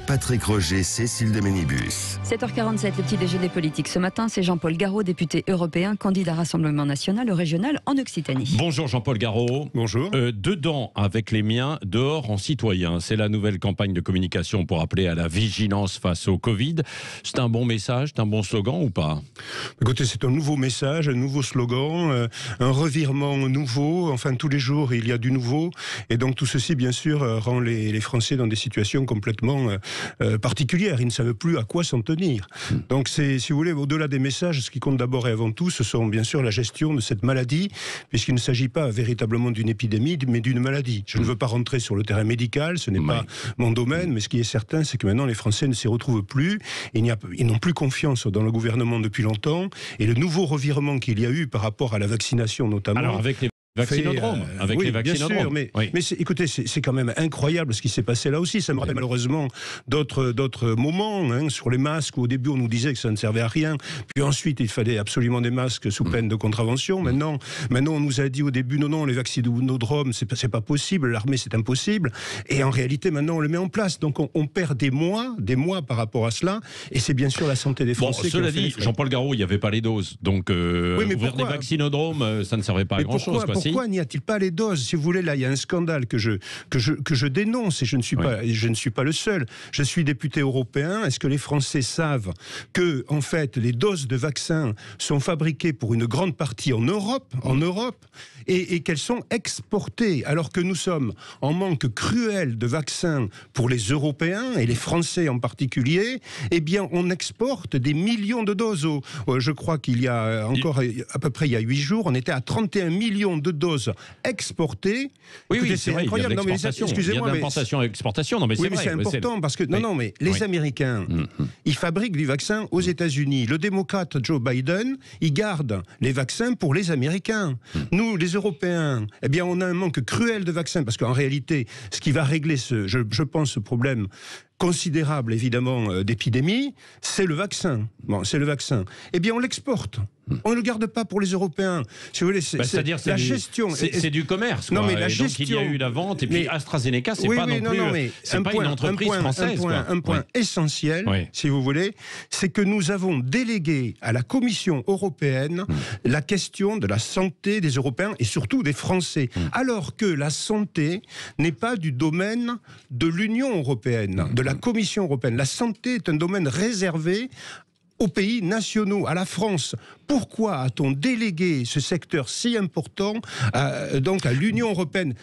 Patrick Roger, Cécile de Ménibus. 7h47, le petit déjeuner politique. Ce matin, c'est Jean-Paul Garot, député européen, candidat Rassemblement National au régional en Occitanie. Bonjour Jean-Paul Garot. Bonjour. Dedans avec les miens, dehors en citoyen. C'est la nouvelle campagne de communication pour appeler à la vigilance face au Covid. C'est un bon message, c'est un bon slogan ou pas? Écoutez, c'est un nouveau message, un nouveau slogan, un revirement nouveau. Enfin, tous les jours, il y a du nouveau. Et donc, tout ceci, bien sûr, rend les Français dans des situations complètement particulières. Ils ne savent plus à quoi s'en tenir. Donc, si vous voulez, au-delà des messages, ce qui compte d'abord et avant tout, ce sont bien sûr la gestion de cette maladie, puisqu'il ne s'agit pas véritablement d'une épidémie, mais d'une maladie. Je ne veux pas rentrer sur le terrain médical, ce n'est pas mon domaine, mais ce qui est certain, c'est que maintenant, les Français ne s'y retrouvent plus. Ils n'ont plus confiance dans le gouvernement depuis longtemps. Et le nouveau revirement qu'il y a eu par rapport à la vaccination, notamment... Alors, avec les vaccinodromes, les vaccinodromes. Mais écoutez, c'est quand même incroyable ce qui s'est passé là aussi. Ça me rappelle malheureusement d'autres moments, sur les masques, où au début on nous disait que ça ne servait à rien, puis ensuite il fallait absolument des masques sous peine de contravention. Maintenant on nous a dit au début non, les vaccinodromes c'est pas possible, l'armée c'est impossible, et en réalité maintenant on le met en place. Donc on perd des mois par rapport à cela, et c'est bien sûr la santé des Français. Bon, cela dit, Jean-Paul Garot, il n'y avait pas les doses, donc ouvrir des vaccinodromes, ça ne servait pas à grand-chose. Pourquoi n'y a-t-il pas les doses? Si vous voulez, là, il y a un scandale que je dénonce, et je ne suis pas le seul. Je suis député européen. Est-ce que les Français savent que, en fait, les doses de vaccins sont fabriquées pour une grande partie en Europe, et qu'elles sont exportées, alors que nous sommes en manque cruel de vaccins pour les Européens, et les Français en particulier? Eh bien, on exporte des millions de doses. Je crois qu'il y a encore, à peu près il y a 8 jours, on était à 31 millions de doses exportées. Oui, c'est vrai, incroyable. il y a de l'importation et l'exportation. Non, mais c'est vrai. C'est important parce que les Américains, ils fabriquent du vaccin aux États-Unis. Le démocrate Joe Biden, il garde les vaccins pour les Américains. Nous, les Européens, eh bien, on a un manque cruel de vaccins, parce qu'en réalité, ce qui va régler je pense, ce problème considérable, évidemment, d'épidémie, c'est le vaccin. C'est le vaccin. Eh bien, on l'exporte. On ne le garde pas pour les Européens. Si vous voulez, c'est-à-dire la gestion. C'est du commerce. Non, quoi. mais la gestion. Donc il y a eu la vente, et puis AstraZeneca, c'est pas non plus. C'est pas une entreprise française. Un point essentiel, si vous voulez, c'est que nous avons délégué à la Commission européenne la question de la santé des Européens et surtout des Français, alors que la santé n'est pas du domaine de l'Union européenne, de la Commission européenne. La santé est un domaine réservé aux pays nationaux, à la France. Pourquoi a-t-on délégué ce secteur si important à l'Union européenne?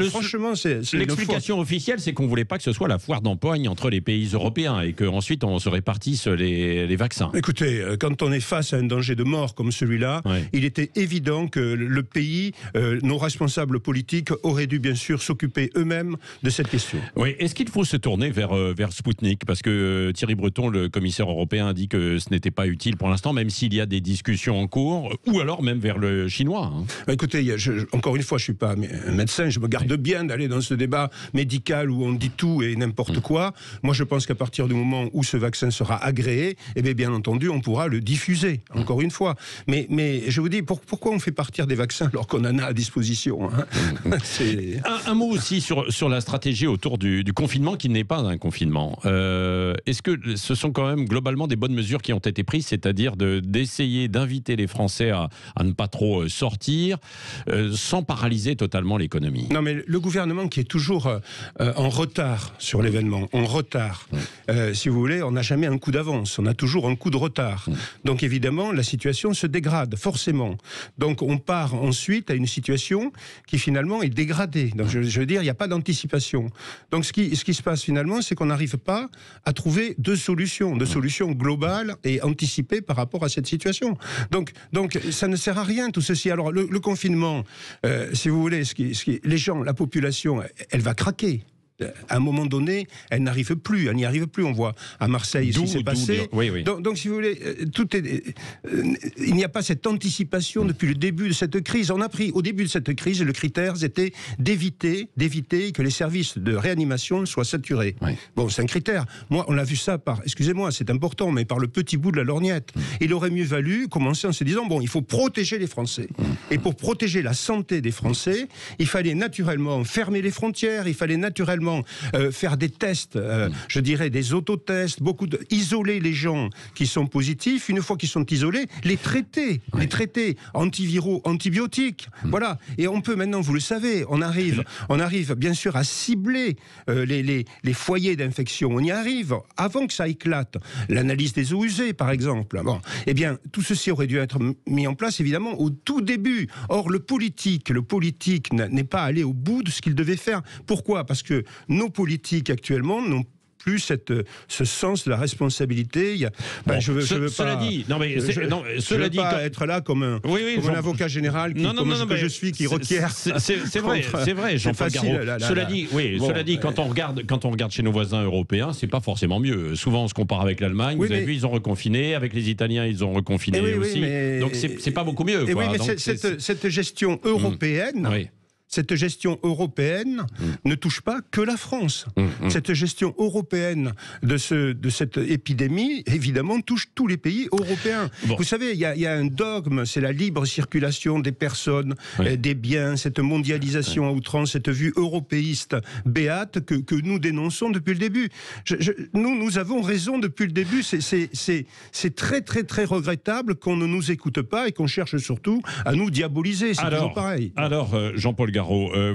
Franchement, c'est l'explication officielle, c'est qu'on ne voulait pas que ce soit la foire d'empoigne entre les pays européens et qu'ensuite on se répartisse les vaccins. Écoutez, quand on est face à un danger de mort comme celui-là, il était évident que le pays, nos responsables politiques, auraient dû bien sûr s'occuper eux-mêmes de cette question. Oui. Est-ce qu'il faut se tourner vers Sputnik? Parce que Thierry Breton, le commissaire européen, a dit que ce n'était pas utile pour l'instant, même s'il y a des discussions en cours, ou alors même vers le chinois. Écoutez, encore une fois, je ne suis pas un médecin, je me garde bien d'aller dans ce débat médical où on dit tout et n'importe quoi. Moi, je pense qu'à partir du moment où ce vaccin sera agréé, bien entendu, on pourra le diffuser, encore une fois. Mais je vous dis, pourquoi on fait partir des vaccins alors qu'on en a à disposition, un mot aussi sur la stratégie autour du confinement, qui n'est pas un confinement. Est-ce que ce sont quand même globalement des bonnes mesures qui ont été prises, c'est-à-dire d'essayer d'inviter les Français à ne pas trop sortir, sans paralyser totalement l'économie? Non, mais le gouvernement qui est toujours en retard sur l'événement, si vous voulez, on n'a jamais un coup d'avance, on a toujours un coup de retard. Donc évidemment, la situation se dégrade, forcément. Donc on part ensuite à une situation qui finalement est dégradée. Donc je veux dire, il n'y a pas d'anticipation. Donc ce qui se passe finalement, c'est qu'on n'arrive pas à trouver de solutions globales et anticipées par rapport à cette situation. Donc ça ne sert à rien tout ceci. Alors le confinement, si vous voulez, les gens, la population, elle va craquer. À un moment donné, elle n'y arrive plus. On voit à Marseille ce qui s'est passé. Donc, si vous voulez, il n'y a pas cette anticipation depuis le début de cette crise. On a pris, au début de cette crise, le critère, c'était d'éviter que les services de réanimation soient saturés. Bon, c'est un critère. Moi, on l'a vu ça excusez-moi, c'est important, mais par le petit bout de la lorgnette. Il aurait mieux valu commencer en se disant, il faut protéger les Français. Et pour protéger la santé des Français, il fallait naturellement fermer les frontières, il fallait naturellement évidemment faire des tests, je dirais des autotests, isoler les gens qui sont positifs, une fois qu'ils sont isolés, les traiter antiviraux, antibiotiques, voilà. Et on peut maintenant, vous le savez, on arrive bien sûr à cibler les foyers d'infection, on y arrive avant que ça éclate. L'analyse des eaux usées, par exemple. Bon, eh bien, tout ceci aurait dû être mis en place, évidemment, au tout début. Or, le politique n'est pas allé au bout de ce qu'il devait faire. Pourquoi ? Parce que nos politiques, actuellement, n'ont plus ce sens de la responsabilité. Cela dit, cela dit, être là comme un avocat général je suis qui requiert. C'est vrai, Jean-Paul Garot. Cela dit, quand on regarde chez nos voisins européens, c'est pas forcément mieux. Souvent, on se compare avec l'Allemagne. Vous avez vu, ils ont reconfiné. Avec les Italiens, ils ont reconfiné aussi. Donc, c'est pas beaucoup mieux. Cette gestion européenne. Cette gestion européenne ne touche pas que la France. Cette gestion européenne de cette épidémie, évidemment, touche tous les pays européens. Vous savez, il y a un dogme, c'est la libre circulation des personnes, des biens, cette mondialisation à outrance, cette vue européiste béate que nous dénonçons depuis le début. Nous avons raison depuis le début. C'est très, très, très regrettable qu'on ne nous écoute pas et qu'on cherche surtout à nous diaboliser. C'est toujours pareil. Alors, Jean-Paul Garot,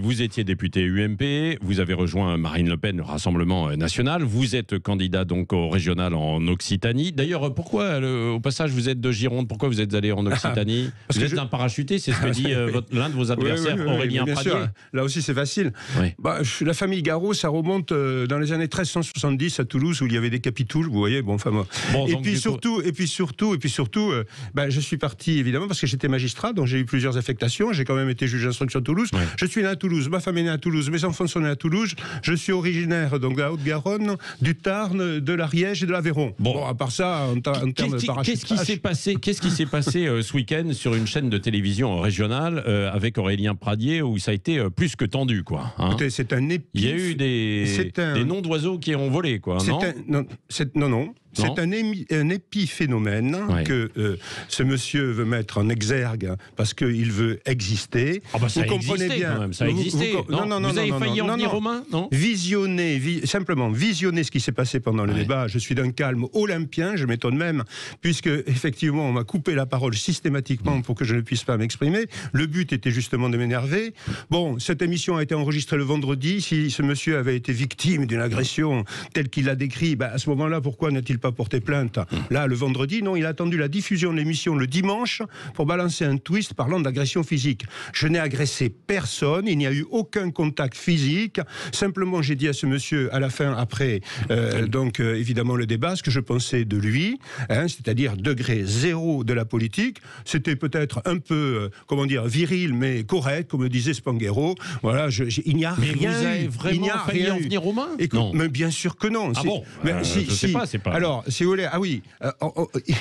vous étiez député UMP, vous avez rejoint Marine Le Pen, le Rassemblement national, vous êtes candidat donc au régional en Occitanie. D'ailleurs, pourquoi, au passage, vous êtes de Gironde, pourquoi vous êtes allé en Occitanie? Vous êtes un parachuté, c'est ce que dit l'un de vos adversaires, Aurélien Pradier. Sûr. Là aussi, c'est facile. La famille Garot, ça remonte dans les années 1370 à Toulouse, où il y avait des capitouls, vous voyez. Et puis surtout, je suis parti, évidemment, parce que j'étais magistrat, donc j'ai eu plusieurs affectations, j'ai quand même été juge d'instruction à Toulouse. Je suis né à Toulouse, ma femme est née à Toulouse, mes enfants sont nés à Toulouse, je suis originaire donc de la Haute-Garonne, du Tarn, de l'Ariège et de l'Aveyron. Bon, à part ça, en termes de parachutage... Qu'est-ce qui s'est passé ce week-end sur une chaîne de télévision régionale avec Aurélien Pradier, où ça a été plus que tendu, quoi. Écoutez, c'est un Il y a eu des noms d'oiseaux qui ont volé, quoi, non. C'est un épiphénomène que ce monsieur veut mettre en exergue parce qu'il veut exister. Ça vous comprenez bien. Quand même. Ça a existé. Vous avez failli en venir aux mains, non ? Simplement visionner ce qui s'est passé pendant le débat. Je suis d'un calme olympien, je m'étonne même, puisque effectivement on m'a coupé la parole systématiquement pour que je ne puisse pas m'exprimer. Le but était justement de m'énerver. Bon, cette émission a été enregistrée le vendredi. Si ce monsieur avait été victime d'une agression telle qu'il l'a décrit, à ce moment-là, pourquoi n'a-t-il pas porté plainte? Là, le vendredi, non, il a attendu la diffusion de l'émission le dimanche pour balancer un twist parlant d'agression physique. Je n'ai agressé personne, il n'y a eu aucun contact physique. Simplement, j'ai dit à ce monsieur, à la fin, après, évidemment, le débat, ce que je pensais de lui, c'est-à-dire degré zéro de la politique. C'était peut-être un peu, viril, mais correct, comme le disait Spanghero. Voilà, il n'y a rien. Mais vous avez vraiment failli en venir aux mains? Non. Mais bien sûr que non. Ah bon? Je sais pas, c'est pas... Alors, si vous voulez,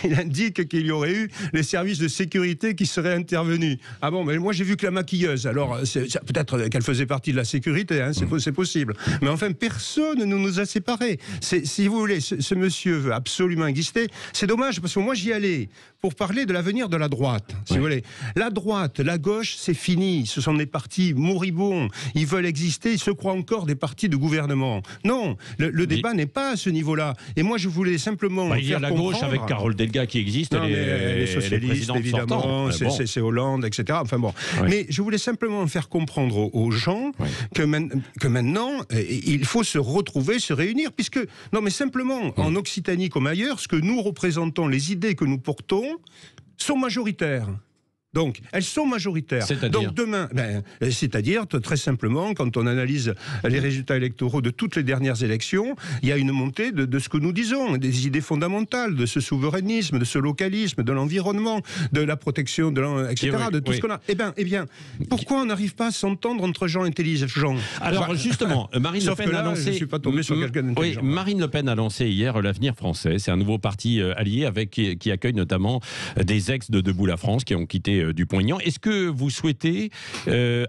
il indique qu'il y aurait eu les services de sécurité qui seraient intervenus. Ah bon, mais moi j'ai vu que la maquilleuse, alors peut-être qu'elle faisait partie de la sécurité, c'est possible. Mais enfin, personne ne nous a séparés. Si vous voulez, ce monsieur veut absolument exister. C'est dommage, parce que moi j'y allais pour parler de l'avenir de la droite, si vous voulez. La droite, la gauche, c'est fini. Ce sont des partis moribonds. Ils veulent exister, ils se croient encore des partis de gouvernement. Non, le débat n'est pas à ce niveau-là. Et moi, je voulais simplement il y a la gauche avec Carole Delga qui existe, les socialistes, évidemment, c'est Hollande, etc. Enfin bon. Mais je voulais simplement faire comprendre aux gens que maintenant, il faut se retrouver, se réunir, puisque, simplement, en Occitanie comme ailleurs, ce que nous représentons, les idées que nous portons, sont majoritaires. Donc, elles sont majoritaires. Donc demain, c'est-à-dire, très simplement, quand on analyse les résultats électoraux de toutes les dernières élections, il y a une montée de ce que nous disons, des idées fondamentales, de ce souverainisme, de ce localisme, de l'environnement, de la protection, etc., de tout ce qu'on a. Eh bien, pourquoi on n'arrive pas à s'entendre entre gens intelligents? Alors, justement, Marine Le Pen a lancé... Je ne suis pas tombé sur quelqu'un d'intelligent. Marine Le Pen a lancé hier l'Avenir français. C'est un nouveau parti allié qui accueille notamment des ex de Debout la France qui ont quitté Dupont-Aignan. Est-ce que vous souhaitez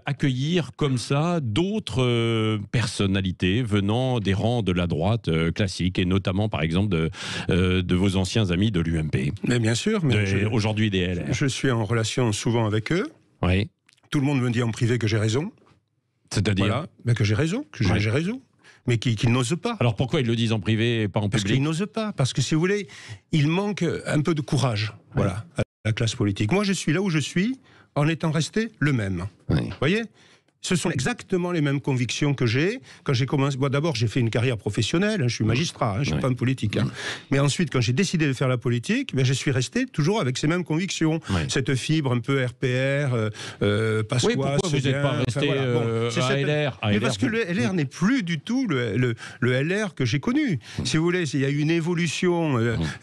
accueillir comme ça d'autres personnalités venant des rangs de la droite classique, et notamment par exemple de vos anciens amis de l'UMP? Mais bien sûr. Aujourd'hui des LR. Je suis en relation souvent avec eux. Oui. Tout le monde me dit en privé que j'ai raison. C'est-à-dire que j'ai raison, j'ai raison. mais qu'ils n'osent pas. Alors pourquoi ils le disent en privé et pas en Parce public? qu'ils n'osent pas. Parce que, si vous voulez, il manque un peu de courage, voilà, à la classe politique. Moi, je suis là où je suis en étant resté le même. Oui. Vous voyez ? Ce sont exactement les mêmes convictions que j'ai. Quand j'ai commencé, moi d'abord j'ai fait une carrière professionnelle, je suis magistrat, je ne suis pas un politique. Mais ensuite, quand j'ai décidé de faire la politique, je suis resté toujours avec ces mêmes convictions. Cette fibre un peu RPR, Pasqua, Oui, pourquoi vous n'êtes pas resté à LR? Mais parce que le LR n'est plus du tout le LR que j'ai connu. Si vous voulez, il y a eu une évolution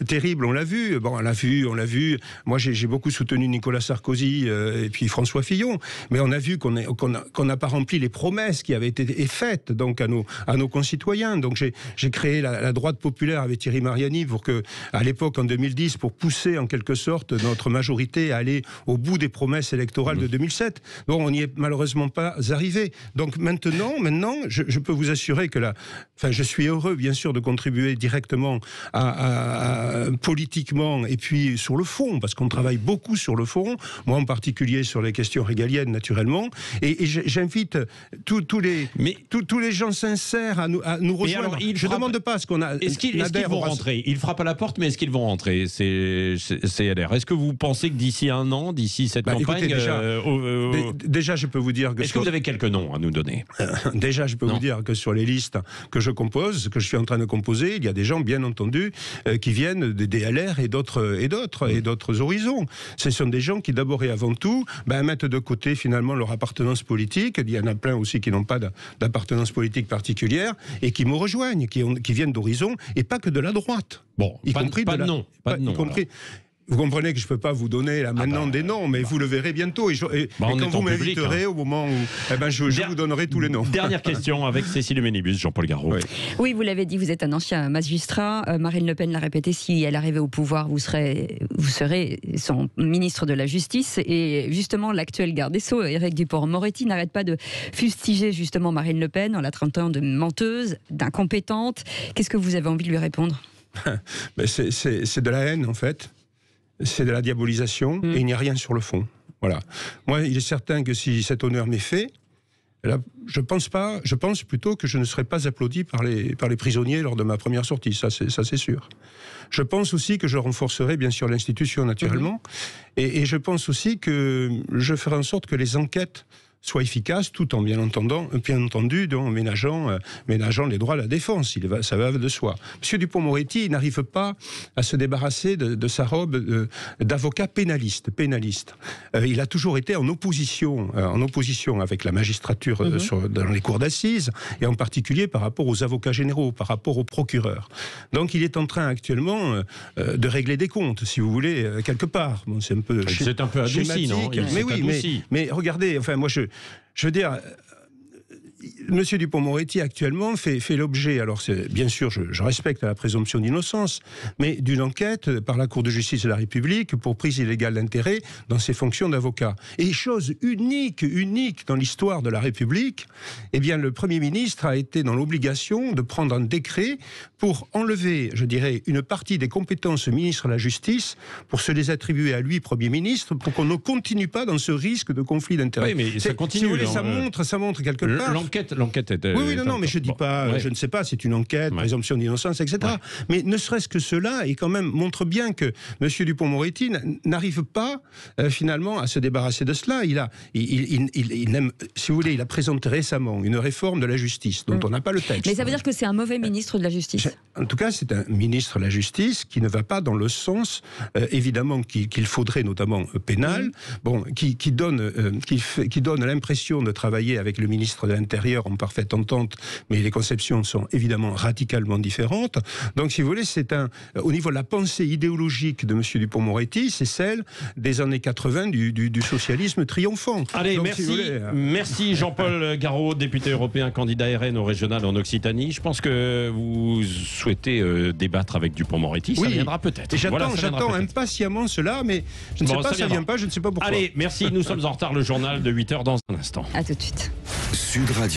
terrible, on l'a vu. Bon, on l'a vu. Moi, j'ai beaucoup soutenu Nicolas Sarkozy et puis François Fillon. Mais on a vu qu'on n'a pas rempli les promesses qui avaient été faites donc à nos concitoyens. Donc j'ai créé la droite populaire avec Thierry Mariani pour que, à l'époque en 2010, pour pousser en quelque sorte notre majorité à aller au bout des promesses électorales de 2007. Bon, on n'y est malheureusement pas arrivé. Donc maintenant, je peux vous assurer que je suis heureux bien sûr de contribuer directement politiquement et puis sur le fond, parce qu'on travaille beaucoup sur le fond. Moi en particulier sur les questions régaliennes naturellement. Et j'invite tous les gens sincères à nous rejoindre. Alors, je ne demande pas ce qu'on a. Est-ce qu'ils vont rentrer? Ils frappent à la porte, mais est-ce qu'ils vont rentrer? C'est LR. Est-ce que vous pensez que d'ici un an, d'ici cette campagne, écoutez, déjà, je peux vous dire que... Est-ce que vous avez quelques noms à nous donner? Déjà, je peux vous dire que sur les listes que je compose, que je suis en train de composer, il y a des gens, bien entendu, qui viennent des LR et d'autres horizons. Ce sont des gens qui, d'abord et avant tout, mettent de côté finalement leur appartenance politique. Il y en a plein aussi qui n'ont pas d'appartenance politique particulière et qui me rejoignent, qui viennent d'horizons et pas que de la droite. Bon, pas de nom. Vous comprenez que je ne peux pas vous donner là maintenant des noms, mais vous le verrez bientôt. Et quand vous m'inviterez, au moment où je vous donnerai tous les noms. Dernière question avec Cécile Ménibus, Jean-Paul Garot. Oui, vous l'avez dit, vous êtes un ancien magistrat. Marine Le Pen l'a répété, si elle arrivait au pouvoir, vous serez son ministre de la Justice. Et justement, l'actuel garde des Sceaux, Éric Dupond-Moretti, n'arrête pas de fustiger justement Marine Le Pen en la traitant de menteuse, d'incompétente. Qu'est-ce que vous avez envie de lui répondre? C'est de la haine, en fait. C'est de la diabolisation et il n'y a rien sur le fond. Voilà. Moi, il est certain que si cet honneur m'est fait, là, je pense plutôt que je ne serai pas applaudi par les prisonniers lors de ma première sortie, ça c'est sûr. Je pense aussi que je renforcerai bien sûr l'institution naturellement, et je pense aussi que je ferai en sorte que les enquêtes soit efficace, tout en bien entendu donc ménageant les droits de la défense. Ça va de soi. Monsieur Dupond-Moretti n'arrive pas à se débarrasser de sa robe d'avocat pénaliste. Il a toujours été en opposition avec la magistrature dans les cours d'assises, et en particulier par rapport aux avocats généraux, par rapport aux procureurs. Donc il est en train actuellement de régler des comptes, si vous voulez, quelque part. Bon, c'est un peu adouci, non? Mais oui, mais regardez, enfin moi je veux dire, Monsieur Dupond-Moretti actuellement fait l'objet, alors bien sûr je respecte la présomption d'innocence, mais d'une enquête par la Cour de justice de la République pour prise illégale d'intérêt dans ses fonctions d'avocat. Et chose unique dans l'histoire de la République, eh bien le Premier ministre a été dans l'obligation de prendre un décret pour enlever, je dirais, une partie des compétences du ministre de la Justice pour se les attribuer à lui, Premier ministre, pour qu'on ne continue pas dans ce risque de conflit d'intérêts. Oui, mais ça continue. Si vous voulez, ça montre quelque part... L'enquête est... Oui, non, mais je dis pas, je ne sais pas, c'est une enquête, présomption d'innocence, etc. Ouais. Mais ne serait-ce que cela, et quand même montre bien que M. Dupond-Moretti n'arrive pas finalement à se débarrasser de cela. Il aime, si vous voulez, il a présenté récemment une réforme de la justice dont on n'a pas le texte. Mais ça veut dire que c'est un mauvais ministre de la Justice. En tout cas, c'est un ministre de la Justice qui ne va pas dans le sens, évidemment, qu'il faudrait, notamment pénal, qui donne l'impression de travailler avec le ministre de l'Intérieur en parfaite entente, mais les conceptions sont évidemment radicalement différentes. Donc, si vous voulez, au niveau de la pensée idéologique de M. Dupond-Moretti, c'est celle des années 80 du socialisme triomphant. Allez, donc, merci. Si vous voulez, merci Jean-Paul Garot, député européen, candidat RN au régional en Occitanie. Je pense que vous souhaitez débattre avec Dupond-Moretti. Ça viendra peut-être. J'attends impatiemment cela, mais je ne sais pas, ça vient pas, je ne sais pas pourquoi. Allez, merci. Nous sommes en retard. Le journal de 8h dans un instant. À tout de suite. Sud Radio.